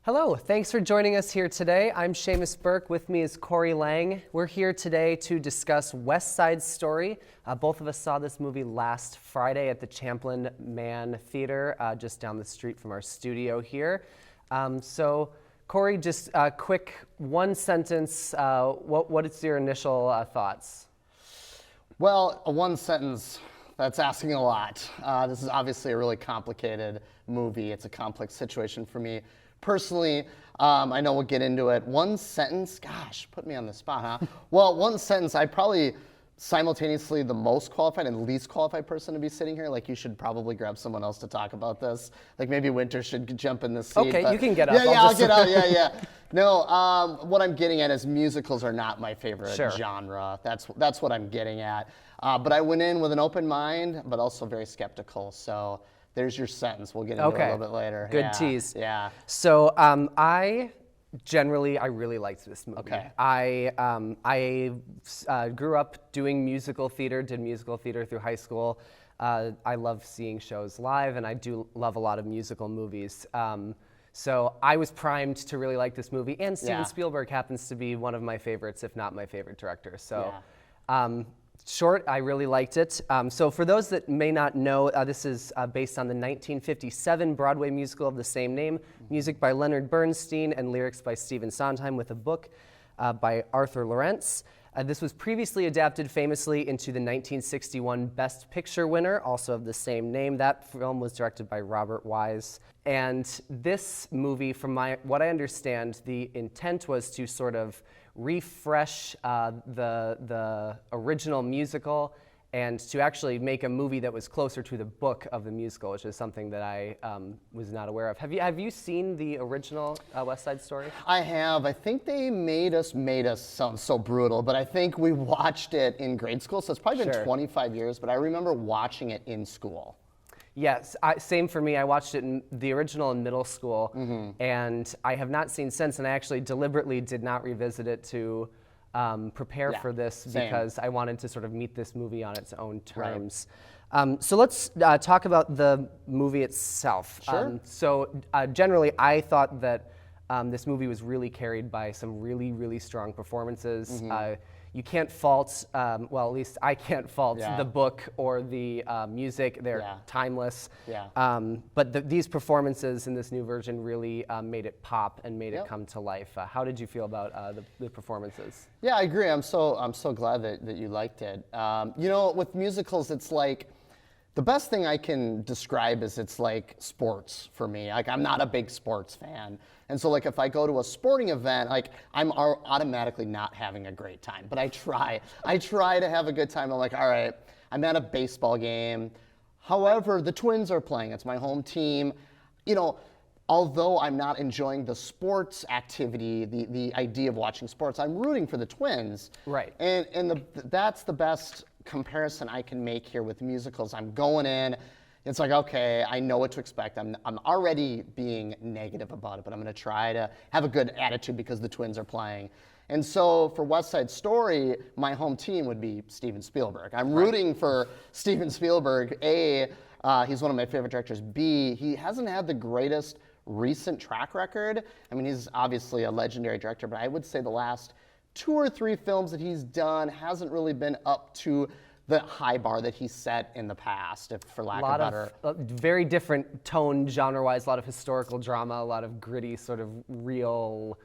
Hello, thanks for joining us here today. I'm Seamus Burke, with me is Cory Lang. We're here today to discuss West Side Story. Both of us saw this movie last Friday at the Champlain Mann Theater, just down the street from our studio here. So Cory, just a quick one sentence, what is your initial thoughts? Well, a one sentence, that's asking a lot. This is obviously a really complicated movie. It's a complex situation for me. Personally, I know we'll get into it. One sentence, gosh, put me on the spot, huh? Well, one sentence, I'd probably simultaneously the most qualified and least qualified person to be sitting here. Like, you should probably grab someone else to talk about this. Like, maybe Winter should jump in this seat. Okay, but you can get up. I'll get out, yeah. No, what I'm getting at is musicals are not my favorite genre. That's what I'm getting at. But I went in with an open mind, but also very skeptical. So there's your sentence. We'll get into it a little bit later. Good tease. Yeah. So I really liked this movie. Okay. I grew up doing musical theater, did musical theater through high school. I love seeing shows live, and I do love a lot of musical movies. So I was primed to really like this movie, and Steven Spielberg happens to be one of my favorites, if not my favorite director. So. Short, I really liked it. So for those that may not know, this is based on the 1957 Broadway musical of the same name, music by Leonard Bernstein and lyrics by Stephen Sondheim, with a book by Arthur Laurents. This was previously adapted famously into the 1961 Best Picture winner, also of the same name. That film was directed by Robert Wise. And this movie, from what I understand, the intent was to sort of refresh the original musical and to actually make a movie that was closer to the book of the musical, which is something that I was not aware of. Have you seen the original West Side Story? I have. I think they made us sound so brutal, but I think we watched it in grade school, so it's probably been 25 years, but I remember watching it in school. Yes, same for me. I watched it in the original in middle school, and I have not seen since, and I actually deliberately did not revisit it to prepare for this because I wanted to sort of meet this movie on its own terms. Right. So let's talk about the movie itself. Sure. Generally, I thought that this movie was really carried by some really, really strong performances. You can't fault, well, at least I can't fault the book or the music. They're timeless. But these performances in this new version really made it pop and made it come to life. How did you feel about the performances? Yeah, I agree. I'm so glad that you liked it. You know, with musicals, it's like, the best thing I can describe is it's like sports for me. Like, I'm not a big sports fan. And so, like, if I go to a sporting event, like, I'm automatically not having a great time. But I try. I try to have a good time. I'm like, all right, I'm at a baseball game. However, the Twins are playing. It's my home team. You know, although I'm not enjoying the sports activity, the idea of watching sports, I'm rooting for the Twins. Right. And that's the best comparison I can make here with musicals. I'm going in, it's like, okay, I know what to expect. I'm already being negative about it, but I'm going to try to have a good attitude because the Twins are playing. And so for West Side Story, my home team would be Steven Spielberg. I'm rooting for Steven Spielberg. A, he's one of my favorite directors. B, he hasn't had the greatest recent track record. I mean, he's obviously a legendary director, but I would say the last 2 or 3 films that he's done hasn't really been up to the high bar that he set in the past, if for lack of better. Very different tone genre-wise, a lot of historical drama, a lot of gritty, sort of real,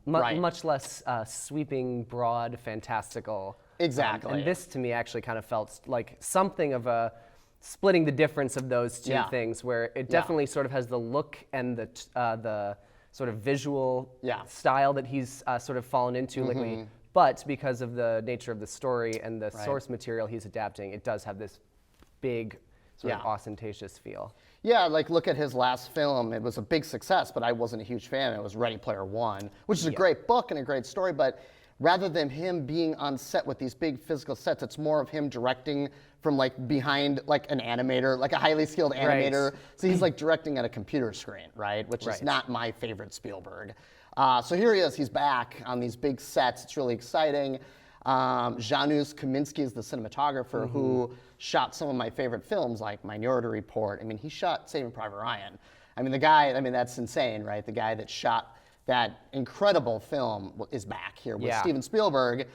much less sweeping, broad, fantastical. Exactly. And this, to me, actually kind of felt like something of a splitting the difference of those two things, where it definitely sort of has the look and the sort of visual style that he's sort of fallen into, but because of the nature of the story and the source material he's adapting, it does have this big sort of ostentatious feel. Yeah, like look at his last film. It was a big success, but I wasn't a huge fan. It was Ready Player One, which is a great book and a great story, but rather than him being on set with these big physical sets, it's more of him directing from like behind like an animator, like a highly skilled animator. So he's like directing at a computer screen, right? Which is not my favorite Spielberg. So here he is, he's back on these big sets. It's really exciting. Janusz Kaminski is the cinematographer who shot some of my favorite films like Minority Report. I mean, he shot Saving Private Ryan. I mean, the guy, I mean, that's insane, right? The guy that shot that incredible film is back here with Steven Spielberg.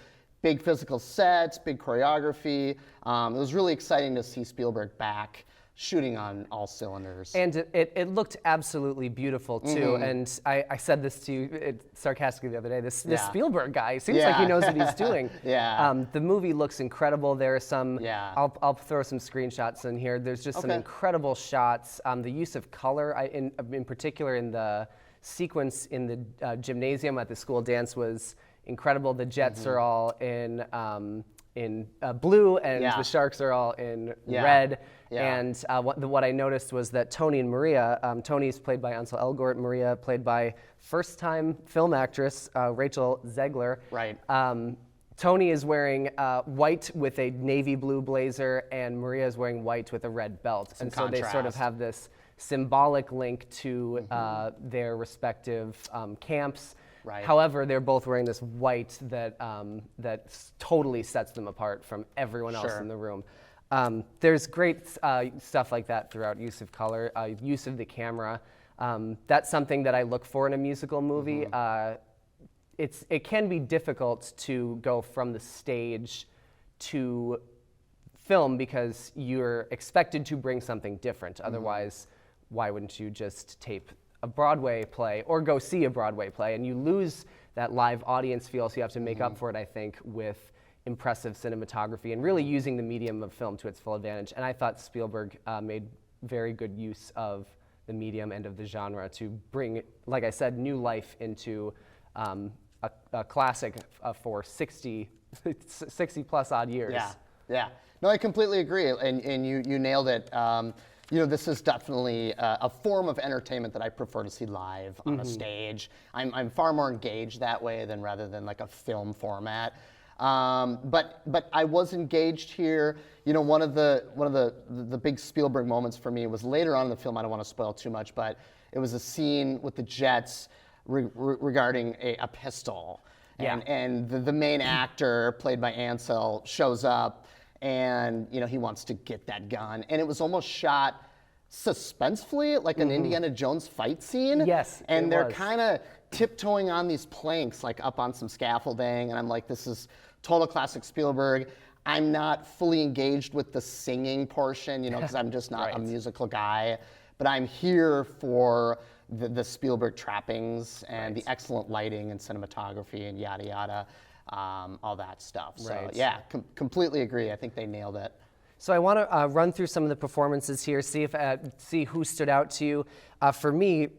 Big physical sets, big choreography. It was really exciting to see Spielberg back shooting on all cylinders. And it looked absolutely beautiful too. And I said this to you sarcastically the other day. This Spielberg guy seems like he knows what he's doing. The movie looks incredible. There are some. I'll throw some screenshots in here. There's just some incredible shots. The use of color, in particular, in the sequence in the gymnasium at the school dance was incredible. The Jets are all in blue, and the Sharks are all in red. And what I noticed was that Tony and Maria, Tony's played by Ansel Elgort, Maria played by first-time film actress Rachel Zegler. Right. Tony is wearing white with a navy blue blazer, and Maria is wearing white with a red belt. And so they sort of have this symbolic link to their respective camps. Right. However, they're both wearing this white that totally sets them apart from everyone else in the room. There's great stuff like that throughout, use of color, use of the camera. That's something that I look for in a musical movie. It can be difficult to go from the stage to film because you're expected to bring something different. Otherwise, why wouldn't you just tape a Broadway play or go see a Broadway play? And you lose that live audience feel, so you have to make up for it, I think, with impressive cinematography and really using the medium of film to its full advantage. And I thought Spielberg made very good use of the medium and of the genre to bring, like I said, new life into a classic for 60 plus odd years. Yeah. No, I completely agree, and you nailed it. You know, this is definitely a form of entertainment that I prefer to see live on a stage. I'm far more engaged that way than rather than like a film format. But I was engaged here. You know, one of the big Spielberg moments for me was later on in the film. I don't want to spoil too much, but it was a scene with the Jets regarding a pistol. And the main actor, played by Ansel, shows up, and you know he wants to get that gun, and it was almost shot suspensefully, like an Indiana Jones fight scene. Yes, and they're kind of tiptoeing on these planks, like up on some scaffolding, and I'm like, this is total classic Spielberg. I'm not fully engaged with the singing portion, you know, because I'm just not a musical guy, but I'm here for the Spielberg trappings and the excellent lighting and cinematography and yada yada. All that stuff. So yeah, completely agree. I think they nailed it. So I want to run through some of the performances here, see who stood out to you. For me,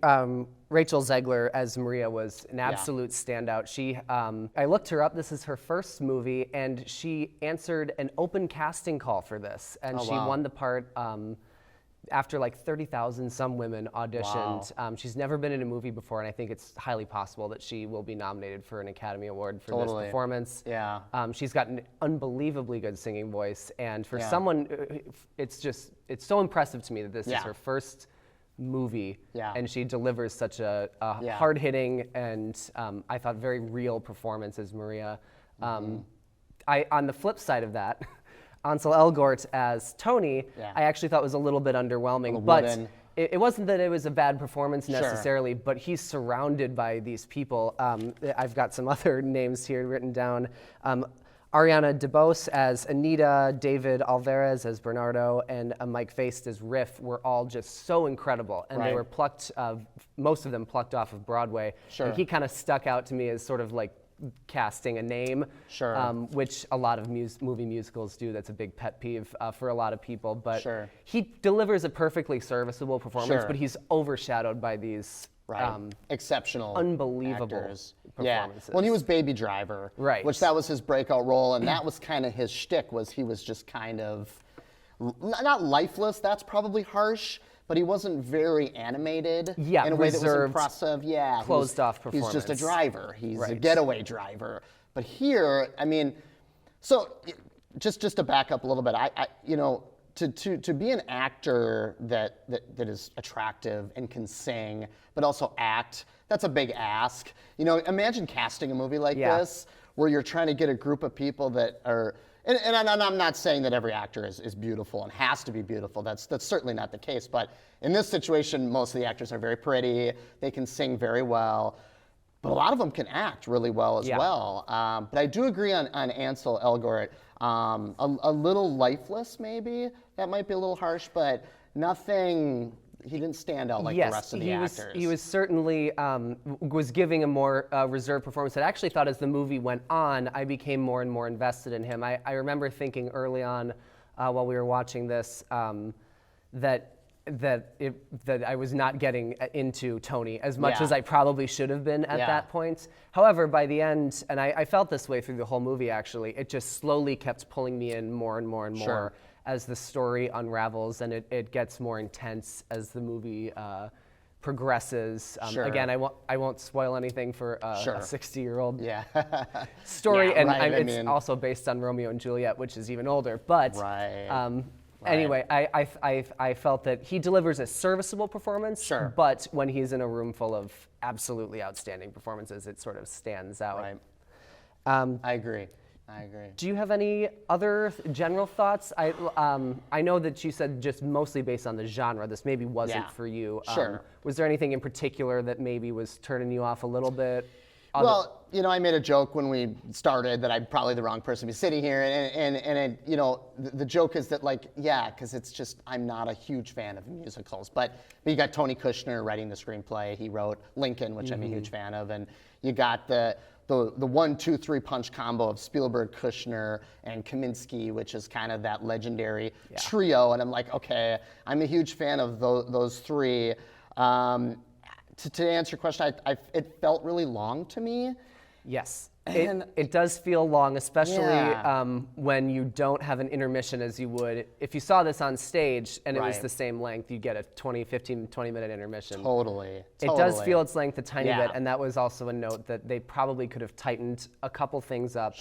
Rachel Zegler as Maria was an absolute standout. I looked her up. This is her first movie, and she answered an open casting call for this, and she won the part. After like 30,000 some women auditioned. She's never been in a movie before, and I think it's highly possible that she will be nominated for an Academy Award for this performance. She's got an unbelievably good singing voice, and for someone, it's so impressive to me that this is her first movie, and she delivers such a hard-hitting and I thought very real performance as Maria. On the flip side of that, Ansel Elgort as Tony, I actually thought was a little bit underwhelming, but it wasn't that it was a bad performance necessarily, but he's surrounded by these people. I've got some other names here written down. Ariana DeBose as Anita, David Alvarez as Bernardo, and Mike Feist as Riff were all just so incredible, and they were plucked, most of them plucked off of Broadway. And he kind of stuck out to me as sort of like casting a name, which a lot of movie musicals do. That's a big pet peeve for a lot of people. But he delivers a perfectly serviceable performance, but he's overshadowed by these exceptional, unbelievable actors. performances. Well, he was Baby Driver, which that was his breakout role, and that was kind of his shtick. Was he was just kind of not lifeless. That's probably harsh. But he wasn't very animated in a way that was impressive. Closed-off performance. He's just a driver. He's a getaway driver. But here, I mean, so just to back up a little bit, I you know, to be an actor that is attractive and can sing, but also act, that's a big ask. You know, imagine casting a movie like this, where you're trying to get a group of people that are, And I'm not saying that every actor is beautiful and has to be beautiful. That's certainly not the case. But in this situation, most of the actors are very pretty. They can sing very well. But a lot of them can act really well as well. But I do agree on Ansel Elgort. A little lifeless, maybe. That might be a little harsh, but nothing. He didn't stand out like the rest of the actors. He was certainly was giving a more reserved performance. I actually thought as the movie went on, I became more and more invested in him. I remember thinking early on while we were watching this that I was not getting into Tony as much as I probably should have been at that point. However, by the end, and I felt this way through the whole movie actually, it just slowly kept pulling me in more and more and more as the story unravels and it gets more intense as the movie progresses. Again, I won't spoil anything for a 60-year-old story, and it's also based on Romeo and Juliet, which is even older. But anyway, I felt that he delivers a serviceable performance, but when he's in a room full of absolutely outstanding performances, it sort of stands out. I agree. Do you have any other general thoughts? I know that you said just mostly based on the genre. This maybe wasn't for you. Was there anything in particular that maybe was turning you off a little bit? Well, I made a joke when we started that I'm probably the wrong person to be sitting here, and the joke is that because it's just I'm not a huge fan of musicals, but you got Tony Kushner writing the screenplay. He wrote Lincoln, which I'm a huge fan of, and you got the 1-2-3 punch combo of Spielberg, Kushner, and Kaminsky, which is kind of that legendary trio. And I'm like, okay, I'm a huge fan of those three. To answer your question, it felt really long to me. Yes. It does feel long, especially when you don't have an intermission as you would. If you saw this on stage and it was the same length, you'd get a 20-minute intermission. Totally. It does feel its length a tiny bit, and that was also a note that they probably could have tightened a couple things up.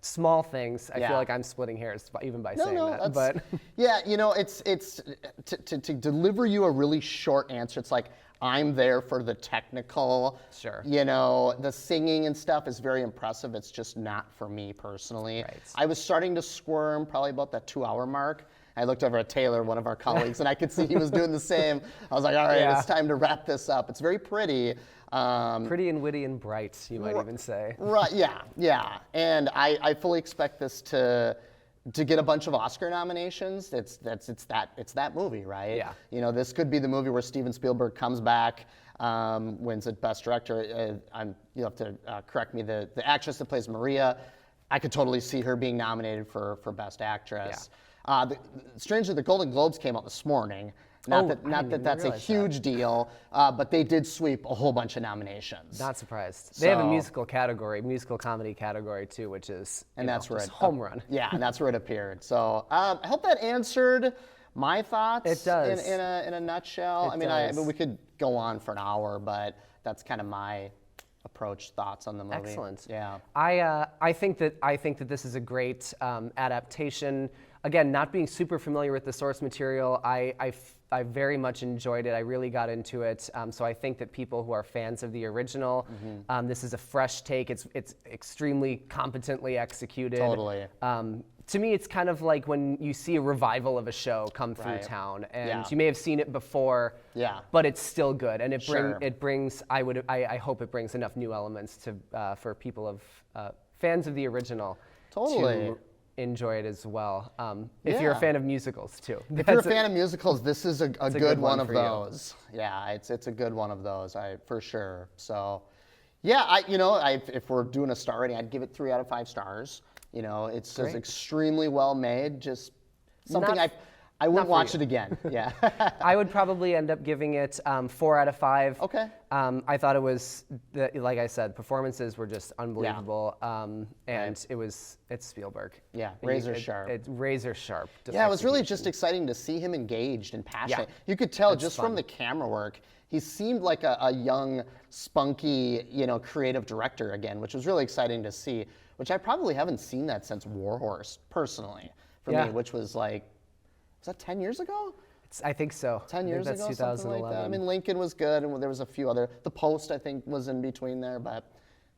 Small things. I feel like I'm splitting hairs even by saying that. But it's to deliver you a really short answer. It's like, I'm there for the technical. The singing and stuff is very impressive. It's just not for me personally. I was starting to squirm probably about that 2-hour mark. I looked over at Taylor, one of our colleagues, and I could see he was doing the same. I was like, all right, it's time to wrap this up. It's very pretty. Pretty and witty and bright, you might even say. Yeah. And I fully expect this to get a bunch of Oscar nominations. It's that movie, right? This could be the movie where Steven Spielberg comes back, wins at Best Director. You'll have to correct me. The actress that plays Maria, I could totally see her being nominated for Best Actress. Strangely, the Golden Globes came out this morning. Not that that's a huge deal, but they did sweep a whole bunch of nominations. Not surprised. They have a musical comedy category too, which is that's where home run. Yeah, and that's where it appeared. So I hope that answered my thoughts. It does. In a nutshell. I mean, we could go on for an hour, but that's kind of my thoughts on the movie. Excellent. Yeah. I think that this is a great adaptation. Again, not being super familiar with the source material, I very much enjoyed it. I really got into it. So I think that people who are fans of the original, this is a fresh take. It's extremely competently executed. Totally. To me, it's kind of like when you see a revival of a show come through town, and you may have seen it before, but it's still good, and it brings. I hope it brings enough new elements to for people of fans of the original to enjoy it as well. If you're a fan of musicals too. If you're a fan of musicals, this is a good one of those. Yeah, it's a good one of those, for sure. So, if we're doing a star rating, I'd give it 3 out of 5 stars. It's just extremely well made. Just something I wouldn't watch it again. Yeah. I would probably end up giving it 4 out of 5. Okay. I thought it was, like I said, performances were just unbelievable. And it's Spielberg. Yeah, razor sharp. It's razor sharp. Yeah, it was really just exciting to see him engaged and passionate. You could tell just from the camera work, he seemed like a young, spunky, creative director again, which was really exciting to see, which I probably haven't seen that since War Horse, personally, for me, which was like, was that 10 years ago? I think so. 10 years ago, something like that. I mean, Lincoln was good, and there was a few other. The Post, I think, was in between there, but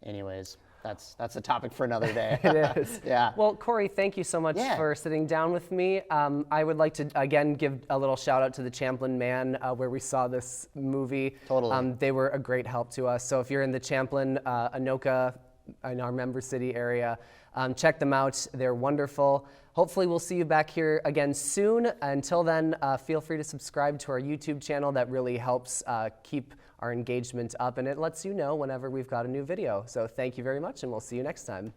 anyways. that's a topic for another day. It is. Yeah. Well, Cory, thank you so much for sitting down with me. I would like to, again, give a little shout out to the Champlin Man, where we saw this movie. Totally. They were a great help to us. So if you're in the Champlin, Anoka, in our member city area, check them out. They're wonderful. Hopefully we'll see you back here again soon. Until then, feel free to subscribe to our YouTube channel. That really helps keep our engagement up, and it lets you know whenever we've got a new video. So thank you very much, and we'll see you next time.